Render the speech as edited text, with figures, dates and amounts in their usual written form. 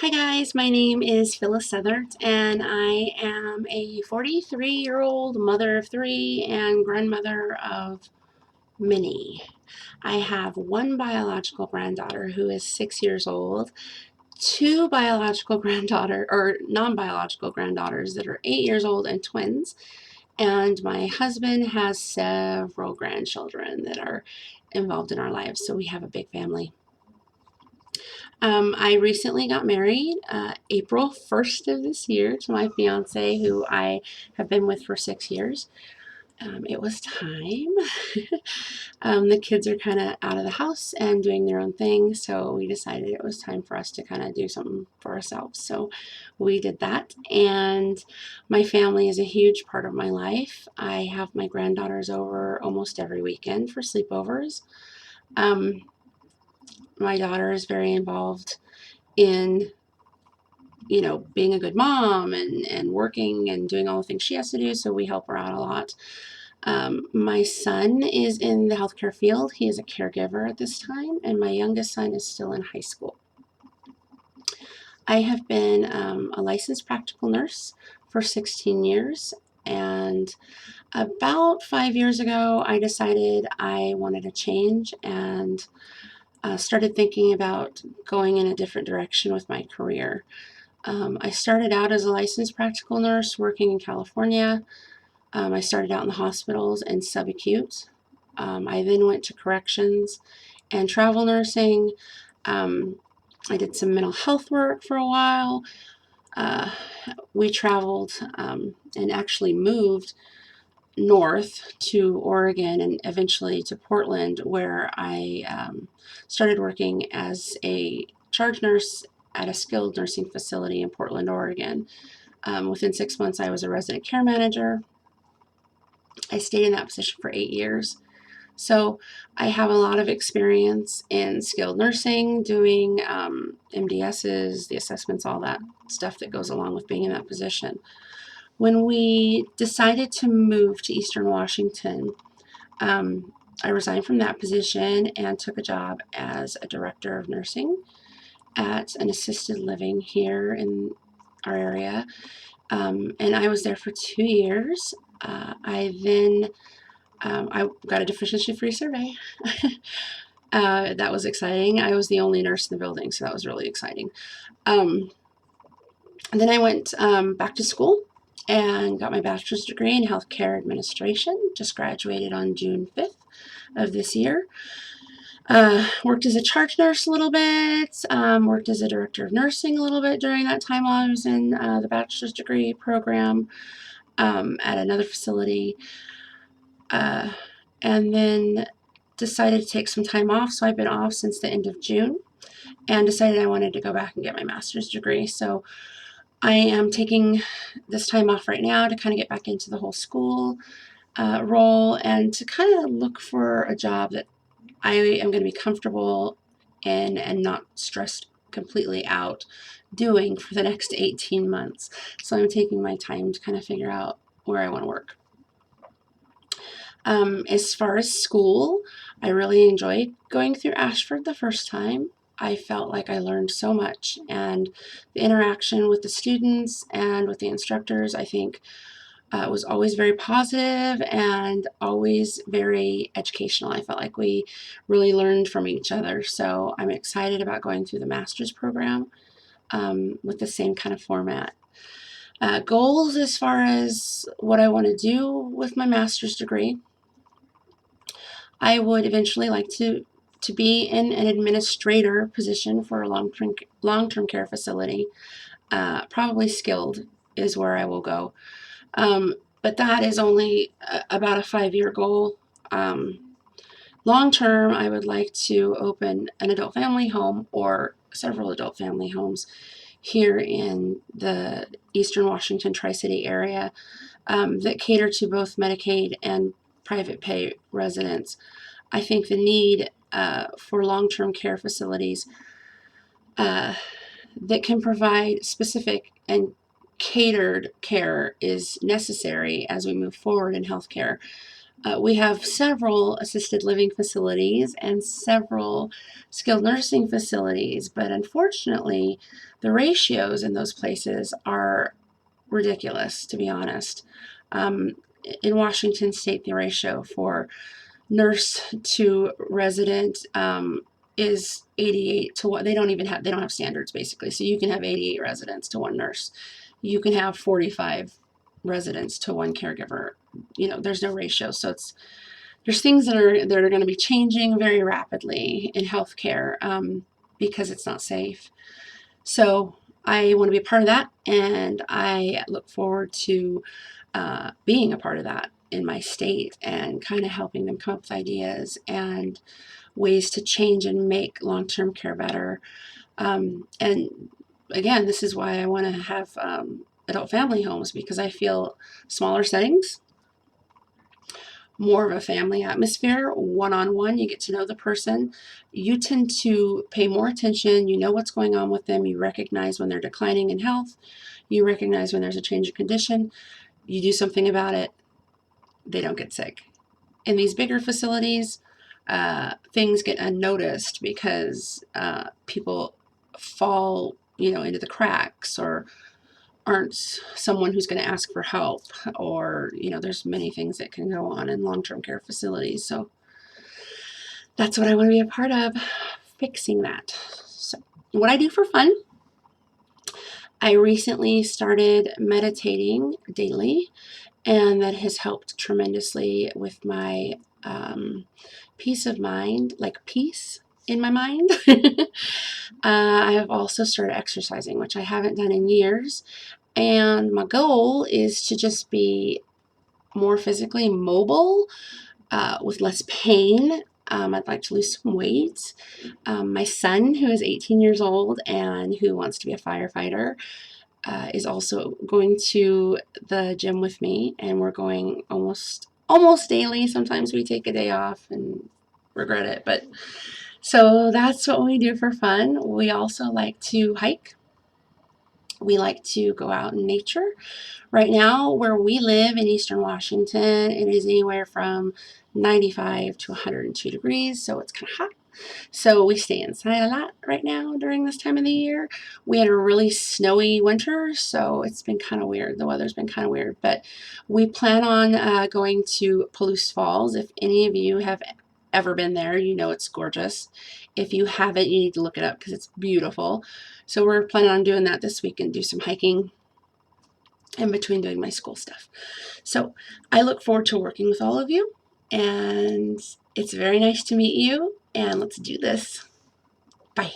Hi guys, my name is Phyllis Southert and I am a 43-year-old mother of three and grandmother of many. I have one biological granddaughter who is 6 years old, two biological granddaughter or non-biological granddaughters that are 8 years old and twins, and my husband has several grandchildren that are involved in our lives, so we have a big family. I recently got married April 1st of this year to my fiance, who I have been with for 6 years. It was time. The kids are kind of out of the house and doing their own thing, so we decided it was time for us to kind of do something for ourselves. So we did that, and my family is a huge part of my life. I have my granddaughters over almost every weekend for sleepovers. My daughter is very involved in being a good mom and working and doing all the things she has to do, so we help her out a lot. My son is in the healthcare field. He is a caregiver at this time, and my youngest son is still in high school. I have been a licensed practical nurse for 16 years, and about 5 years ago, I decided I wanted a change and started thinking about going in a different direction with my career. I started out as a licensed practical nurse working in California. I started out in the hospitals and subacute. I then went to corrections and travel nursing. I did some mental health work for a while. Uh, we traveled and actually moved north to Oregon and eventually to Portland, where I started working as a charge nurse at a skilled nursing facility in Portland, Oregon. Within 6 months, I was a resident care manager. I stayed in that position for 8 years. So I have a lot of experience in skilled nursing, doing MDSs, the assessments, all that stuff that goes along with being in that position. When we decided to move to Eastern Washington, I resigned from that position and took a job as a director of nursing at an assisted living here in our area. And I was there for 2 years. I got a deficiency-free survey. That was exciting. I was the only nurse in the building, so that was really exciting. And then I went back to school and got my bachelor's degree in healthcare administration. Just graduated on June 5th of this year. Worked as a charge nurse a little bit, worked as a director of nursing a little bit during that time while I was in the bachelor's degree program at another facility. And then decided to take some time off, so I've been off since the end of June, and decided I wanted to go back and get my master's degree. So I am taking this time off right now to kind of get back into the whole school role and to kind of look for a job that I am going to be comfortable in and not stressed completely out doing for the next 18 months. So I'm taking my time to kind of figure out where I want to work. As far as school, I really enjoyed going through Ashford the first time. I felt like I learned so much, and the interaction with the students and with the instructors, I think, was always very positive and always very educational. I felt like we really learned from each other, so I'm excited about going through the master's program with the same kind of format. Goals as far as what I want to do with my master's degree. I would eventually like to be in an administrator position for a long-term care facility. Probably skilled is where I will go. But that is only about a 5-year goal. Long term, I would like to open an adult family home or several adult family homes here in the Eastern Washington Tri-City area that cater to both Medicaid and private pay residents. I think the need for long-term care facilities that can provide specific and catered care is necessary as we move forward in healthcare. We have several assisted living facilities and several skilled nursing facilities, but unfortunately, the ratios in those places are ridiculous, to be honest. Um, in Washington State, the ratio for nurse to resident is 88 to 1. They don't have standards basically. So you can have 88 residents to one nurse. You can have 45 residents to one caregiver. There's no ratio. So there's things that are going to be changing very rapidly in healthcare because it's not safe. So I want to be a part of that, and I look forward to being a part of that in my state and kind of helping them come up with ideas and ways to change and make long-term care better. And again, this is why I want to have adult family homes, because I feel smaller settings, more of a family atmosphere, one-on-one. You get to know the person. You tend to pay more attention. You know what's going on with them. You recognize when they're declining in health. You recognize when there's a change of condition. You do something about it. They don't get sick. In these bigger facilities, things get unnoticed because people fall, into the cracks, or aren't someone who's going to ask for help, or there's many things that can go on in long-term care facilities. So that's what I want to be a part of, fixing that. So what I do for fun, I recently started meditating daily, and that has helped tremendously with my peace of mind, like peace in my mind. I have also started exercising, which I haven't done in years. And my goal is to just be more physically mobile with less pain. I'd like to lose some weight. My son, who is 18 years old and who wants to be a firefighter, is also going to the gym with me, and we're going almost daily. Sometimes we take a day off and regret it, but so that's what we do for fun. We also like to hike. We like to go out in nature. Right now, where we live in Eastern Washington, it is anywhere from 95 to 102 degrees, so it's kind of hot. So we stay inside a lot right now during this time of the year. We had a really snowy winter, so it's been kind of weird. The weather's been kind of weird, but we plan on going to Palouse Falls. If any of you have ever been there, you know it's gorgeous. If you haven't, you need to look it up because it's beautiful. So we're planning on doing that this week and do some hiking in between doing my school stuff. So I look forward to working with all of you, and it's very nice to meet you, and let's do this. Bye.